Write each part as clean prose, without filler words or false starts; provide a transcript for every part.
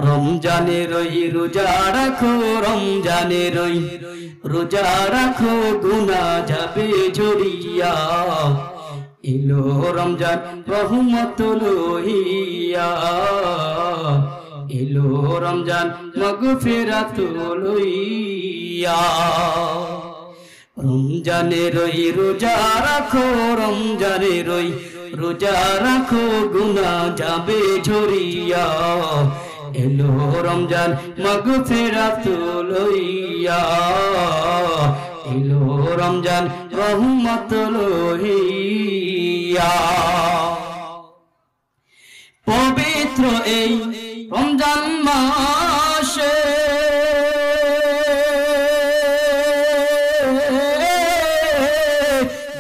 রমজানের ওই রোজা রাখো, রমজানের ওই রোজা রাখো, গুনাহ যাবে ঝরিয়া। এলো রমজান রহমত লইয়া, এলো রমজান মাগফিরাত লইয়া। রমজানের ওই রোজা রাখো, রমজানের ওই রোজা রাখো, গুনাহ যাবে ঝরিয়া। এলো রমজান মাগফিরাত লইয়া, এলো রমজান রহমত লইয়া। পবিত্র এই রমজান মাসে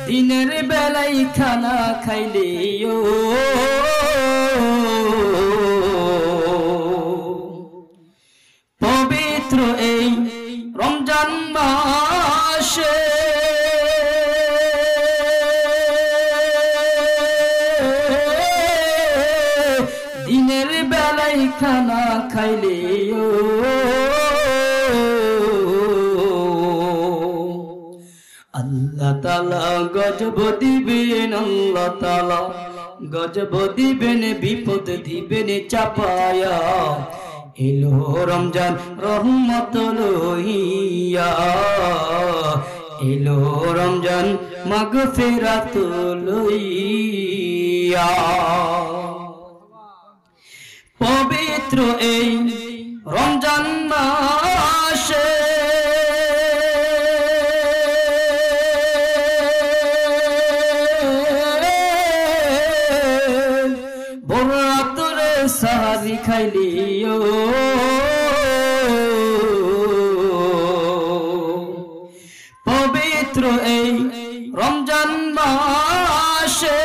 দিনের বেলায় খানা খাইলেও পবিত্র এই রমজান মাসে দিনের বেলায় খানা খাইলেও আল্লাহ তাআলা গজব দিবেন, আল্লাহ তাআলা গজব দিবেন, বিপদ দিবেন চাপায়া। এলো রমজান রহমত লইয়া, এলো রমজান মাগফিরাত লইয়া। পবিত্র এই রমজান মাসে বরাতরে সাহারি খাইলিও, পবিত্র এই রমজান মাসে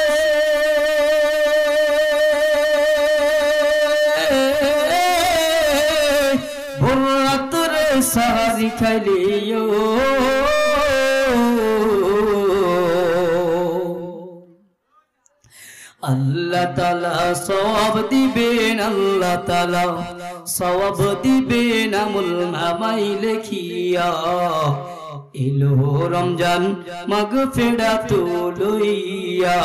বরাতরে সাহারি খাইলিও। আল্লাহ তাআলা সওয়াব দিবেন, আল্লাহ তাআলা সওয়াব দিবেন আমল নামায় লিখিয়া। এলো রমজান মাগফিরাত লইয়া,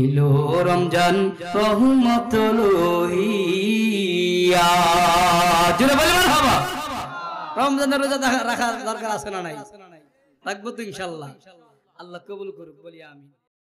এলো রমজান রহমত লইয়া। জোরে বলে মারহাবা। রমজানের রোজা রাখার দরকার আছে না নাই? রাখবো তো ইনশাআল্লাহ। আল্লাহ কবুল করুক, বলি আমিন।